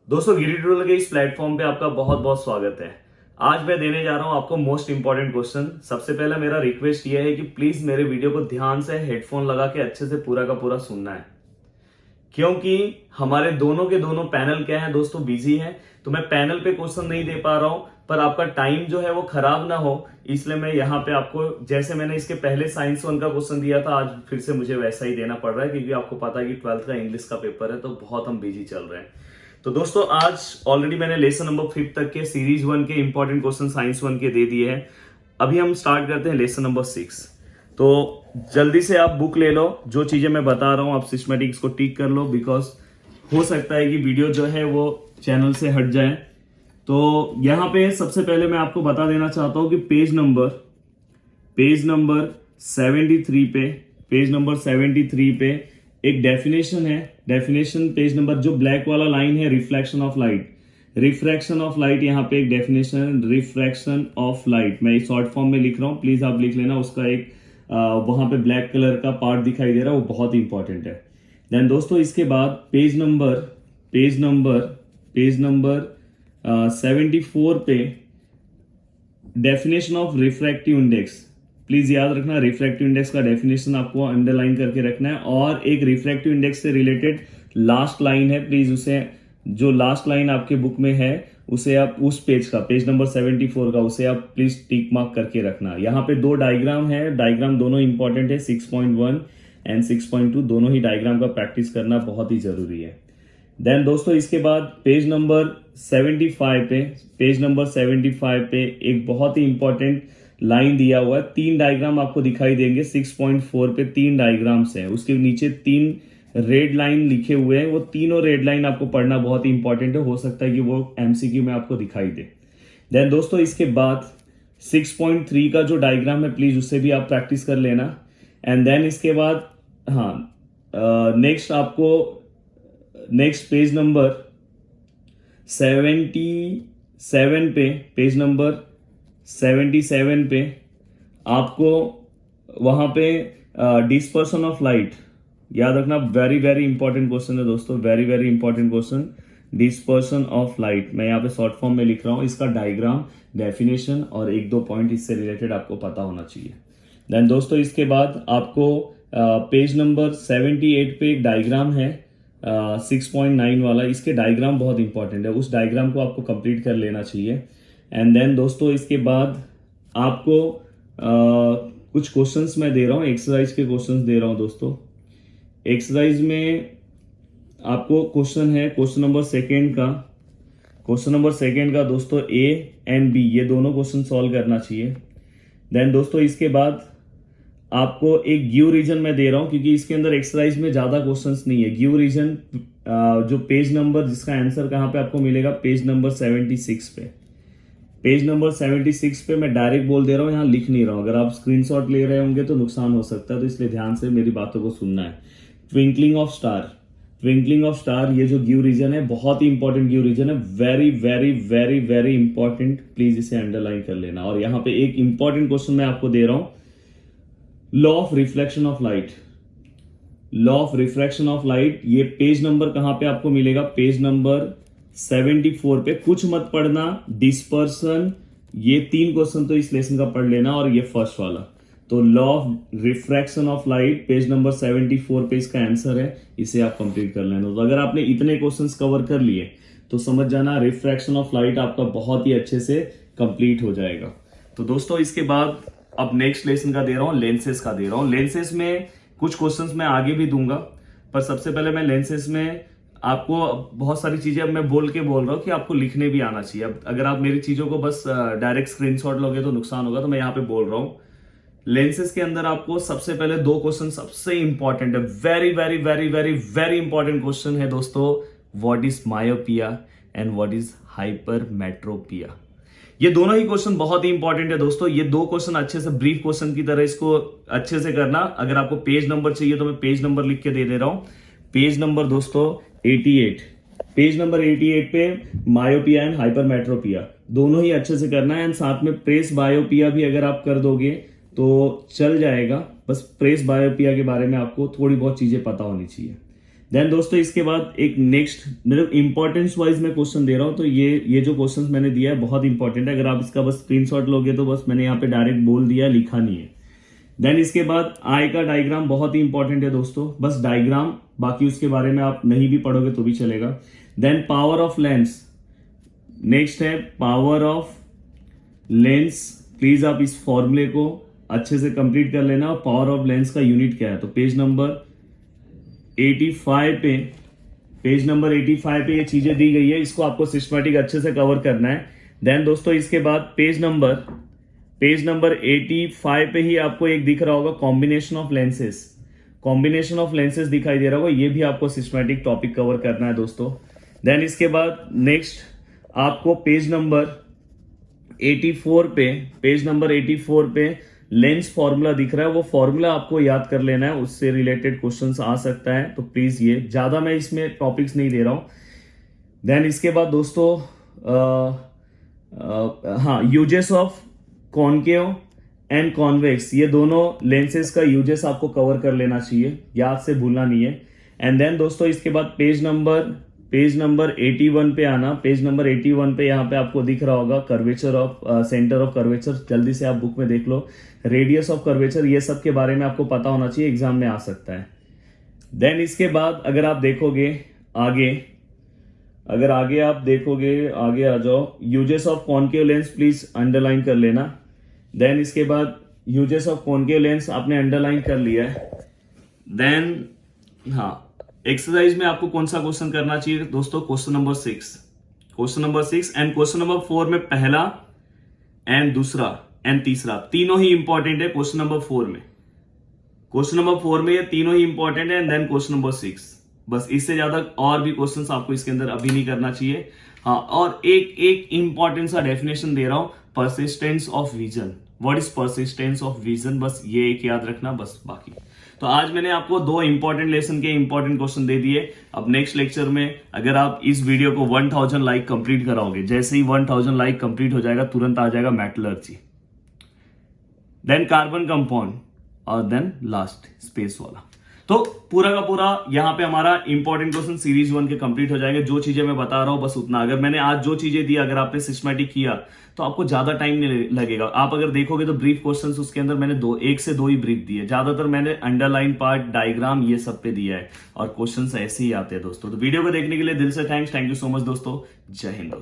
दोस्तों गिरी ट्यूटोरियल के इस प्लेटफॉर्म पे आपका बहुत बहुत स्वागत है। आज मैं देने जा रहा हूं आपको मोस्ट इंपॉर्टेंट क्वेश्चन। सबसे पहले मेरा रिक्वेस्ट ये है कि प्लीज मेरे वीडियो को ध्यान से हेडफोन लगा के अच्छे से पूरा का पूरा सुनना है, क्योंकि हमारे दोनों के दोनों पैनल क्या है दोस्तों, बिजी हैं। तो मैं पैनल पे क्वेश्चन नहीं दे पा रहा हूं, पर आपका टाइम जो है वो खराब ना हो, इसलिए मैं यहाँ पे आपको, जैसे मैंने इसके पहले साइंस 1 का क्वेश्चन दिया था, आज फिर से मुझे वैसा ही देना पड़ रहा है, क्योंकि आपको पता है कि 12th का इंग्लिश का पेपर है, तो बहुत हम बिजी चल रहे हैं। तो दोस्तों आज ऑलरेडी मैंने लेसन नंबर 5 तक के सीरीज 1 के इंपॉर्टेंट क्वेश्चन साइंस 1 के दे दिए हैं। अभी हम स्टार्ट करते हैं लेसन नंबर 6। तो जल्दी से आप बुक ले लो, जो चीजें मैं बता रहा हूं आप सिस्टमेटिक्स को टिक कर लो, बिकॉज हो सकता है कि वीडियो जो है वो चैनल से हट जाए। तो यहां पे सबसे पहले मैं आपको बता देना चाहता हूं कि पेज नंबर 73 पे एक डेफिनेशन है। डेफिनेशन पेज नंबर, जो ब्लैक वाला लाइन है, रिफ्लेक्शन ऑफ लाइट, यहाँ पे एक डेफिनेशन, रिफ्रैक्शन ऑफ लाइट, मैं शॉर्ट फॉर्म में लिख रहा हूं, प्लीज आप लिख लेना। उसका एक वहां पे ब्लैक कलर का पार्ट दिखाई दे रहा है, वो बहुत इंपॉर्टेंट है। देन दोस्तों इसके बाद पेज नंबर 74 पे definition of refractive index, please याद रखना, रिफ्रैक्टिव इंडेक्स का डेफिनेशन आपको अंडरलाइन करके रखना है। और एक रिफ्रैक्टिव इंडेक्स से रिलेटेड लास्ट लाइन है, प्लीज उसे, जो लास्ट लाइन आपके बुक में है उसे आप, उस पेज का, पेज नंबर 74 का, उसे आप प्लीज टिक मार्क करके रखना। यहाँ पे दो डायग्राम है, डायग्राम दोनों इंपॉर्टेंट है, 6.1 एंड 6.2, दोनों ही डायग्राम का प्रैक्टिस करना बहुत ही जरूरी है। देन दोस्तों इसके बाद पेज नंबर 75 पे एक बहुत ही इंपॉर्टेंट लाइन दिया हुआ है। 3 डायग्राम आपको दिखाई देंगे, 6.4 पे 3 डायग्राम्स हैं, उसके नीचे 3 रेड लाइन लिखे हुए हैं। वो तीनों रेड लाइन आपको पढ़ना बहुत ही इंपॉर्टेंट है, हो सकता है कि वो एमसीक्यू में आपको दिखाई दे। देन दोस्तों इसके बाद 6.3 का जो डायग्राम है, प्लीज उससे भी आप प्रैक्टिस कर लेना। एंड देन इसके बाद नेक्स्ट पेज नंबर 77 पे, पेज नंबर 77 पे आपको वहां पे डिस्पर्सन ऑफ लाइट, याद रखना, वेरी वेरी इंपॉर्टेंट क्वेश्चन है दोस्तों, very very important question, dispersion of light. मैं यहाँ पे शॉर्ट फॉर्म में लिख रहा हूँ, इसका डायग्राम, डेफिनेशन और 1-2 पॉइंट इससे रिलेटेड आपको पता होना चाहिए। देन दोस्तों इसके बाद आपको पेज नंबर 78 पे एक डायग्राम है 6.9 वाला, इसके डायग्राम बहुत इंपॉर्टेंट है, उस डायग्राम को आपको कंप्लीट कर लेना चाहिए। एंड देन दोस्तों इसके बाद आपको कुछ क्वेश्चंस मैं दे रहा हूँ, एक्सरसाइज के क्वेश्चंस दे रहा हूँ दोस्तों। एक्सरसाइज में आपको क्वेश्चन है, क्वेश्चन नंबर सेकेंड का दोस्तों, ए एंड बी, ये दोनों क्वेश्चन सॉल्व करना चाहिए। देन दोस्तों इसके बाद आपको एक गिव रीजन मैं दे रहा हूं, क्योंकि इसके अंदर एक्सरसाइज में ज्यादा क्वेश्चंस नहीं है। गिव रीजन जो पेज नंबर, जिसका आंसर कहां पे आपको मिलेगा, पेज नंबर 76 पे। पेज नंबर 76 पे मैं डायरेक्ट बोल दे रहा हूं, यहां लिख नहीं रहा हूं। अगर आप स्क्रीनशॉट ले रहे होंगे तो नुकसान हो सकता है, तो इसलिए ध्यान से मेरी बातों को सुनना है। ट्विंकलिंग ऑफ स्टार, ये जो गिव रीजन है बहुत ही इंपॉर्टेंट गिव रीजन है, very very very very important, please इसे अंडरलाइन कर लेना। और यहाँ पे एक इंपॉर्टेंट क्वेश्चन मैं आपको दे रहा हूं, law of reflection of light, ये पेज नंबर कहां पे आपको मिलेगा, पेज नंबर 74 पे। कुछ मत पढ़ना, डिस्पर्सन, ये 3 क्वेश्चन तो इस लेसन का पढ़ लेना, और ये फर्स्ट वाला। तो law of refraction of light page number 74 पे इसका आंसर है, इसे आप कंप्लीट कर लेना। तो अगर आपने इतने क्वेश्चंस कवर कर लिए तो समझ जाना रिफ्रैक्शन ऑफ लाइट आपका बहुत ही अच्छे से कंप्लीट हो जाएगा। तो दोस्तों इसके बाद अब नेक्स्ट लेसन का दे रहा हूं, लेंसेज का दे रहा हूं। लेंसेज में कुछ क्वेश्चंस मैं आगे भी दूंगा, पर सबसे पहले मैं लेंसेज में आपको बहुत सारी चीजें अब मैं बोल रहा हूं कि आपको लिखने भी आना चाहिए। अब अगर आप मेरी चीजों को बस डायरेक्ट स्क्रीनशॉट लोगे तो नुकसान होगा, तो मैं यहाँ पे बोल रहा हूं। लेंसेज के अंदर आपको सबसे पहले 2 क्वेश्चन सबसे इंपॉर्टेंट है, very very very very very important question है दोस्तों, what is myopia and what is hypermetropia. ये दोनों ही क्वेश्चन बहुत ही इंपॉर्टेंट है दोस्तों। ये 2 क्वेश्चन अच्छे से ब्रीफ क्वेश्चन की तरह इसको अच्छे से करना। अगर आपको पेज नंबर चाहिए तो मैं पेज नंबर लिख के दे रहा हूं, पेज नंबर दोस्तों 88, पेज नंबर 88 पे मायोपिया एंड हाइपरमेट्रोपिया दोनों ही अच्छे से करना है। एंड साथ में प्रेस बायोपिया भी अगर आप कर दोगे तो चल जाएगा, बस प्रेस बायोपिया के बारे में आपको थोड़ी बहुत चीजें पता होनी चाहिए। देन दोस्तों इसके बाद एक नेक्स्ट मतलब इंपॉर्टेंस वाइज मैं क्वेश्चन दे रहा हूं, तो ये जो क्वेश्चन मैंने दिया है बहुत इंपॉर्टेंट है। अगर आप इसका बस स्क्रीनशॉट लोगे तो बस मैंने यहाँ पे डायरेक्ट बोल दिया, लिखा नहीं है। देन इसके बाद आई का डायग्राम बहुत ही इंपॉर्टेंट है दोस्तों, बस डायग्राम, बाकी उसके बारे में आप नहीं भी पढ़ोगे तो भी चलेगा। Then power of lens, next है पावर ऑफ लेंस। प्लीज आप इस फॉर्मूले को अच्छे से कंप्लीट कर लेना। और पावर ऑफ लेंस का यूनिट क्या है, तो पेज नंबर 85 पे ये चीजें दी गई है, इसको आपको सिस्टमैटिक अच्छे से कवर करना है। देन दोस्तों इसके बाद पेज नंबर 85 पे ही आपको एक दिख रहा होगा कॉम्बिनेशन ऑफ लेंसेज दिखाई दे रहा होगा, ये भी आपको सिस्टमैटिक टॉपिक कवर करना है दोस्तों। देन इसके बाद नेक्स्ट आपको पेज नंबर 84 पे लेंस फॉर्मूला दिख रहा है, वो फॉर्मूला आपको याद कर लेना है, उससे रिलेटेड क्वेश्चंस आ सकता है, तो प्लीज ये ज्यादा मैं इसमें टॉपिक्स नहीं दे रहा हूं। देन इसके बाद दोस्तों uses of concave and convex, ये दोनों लेंसेज का यूजेस आपको कवर कर लेना चाहिए, याद से भूलना नहीं है। एंड देन दोस्तों इसके बाद पेज नंबर 81 पे आना। पेज नंबर 81 पे यहाँ पे आपको दिख रहा होगा curvature of centre of curvature, जल्दी से आप बुक में देख लो। रेडियस ऑफ कर्वेचर, ये सब के बारे में आपको पता होना चाहिए, एग्जाम में आ सकता है। देन इसके बाद अगर आप देखोगे आगे आगे आ जाओ, uses of concave lens please underline कर लेना। देन इसके बाद यूजेस ऑफ कॉनकेव लेंस आपने अंडरलाइन कर लिया है। देन एक्सरसाइज में आपको कौन सा क्वेश्चन करना चाहिए दोस्तों, question number 6 and question number 4 में पहला एंड दूसरा एंड तीसरा तीनों ही इंपॉर्टेंट है। क्वेश्चन नंबर 4 में ये तीनों ही इंपॉर्टेंट है। एंड देन क्वेश्चन नंबर 6, बस इससे ज्यादा और भी क्वेश्चंस आपको इसके अंदर अभी नहीं करना चाहिए। और एक इंपॉर्टेंट सा डेफिनेशन दे रहा हूं, persistence of vision. What is persistence of vision, बस ये एक याद रखना, बस बाकी। तो आज मैंने आपको 2 इंपॉर्टेंट लेसन के इंपॉर्टेंट क्वेश्चन दे दिए। अब नेक्स्ट लेक्चर में अगर आप इस वीडियो को 1000 लाइक कंप्लीट कराओगे, जैसे ही 1000 लाइक कंप्लीट हो जाएगा तुरंत आ जाएगा मेटलर्जी, देन कार्बन कंपाउंड और देन लास्ट स्पेस वाला। तो पूरा का पूरा यहाँ पे हमारा इंपॉर्टेंट क्वेश्चन सीरीज 1 के कंप्लीट हो जाएंगे। जो चीजें मैं बता रहा हूं बस उतना, अगर मैंने आज जो चीजें दी अगर आपने सिस्टमैटिक किया तो आपको ज्यादा टाइम नहीं लगेगा। आप अगर देखोगे तो ब्रीफ क्वेश्चंस उसके अंदर मैंने 1 से 2 ही ब्रीफ दिए, ज्यादातर मैंने अंडरलाइन पार्ट, डायग्राम ये सब पे दिया है और क्वेश्चंस ऐसे ही आते हैं दोस्तों। तो वीडियो को देखने के लिए दिल से थैंक यू सो मच दोस्तों। जय हिंद दोस्तों।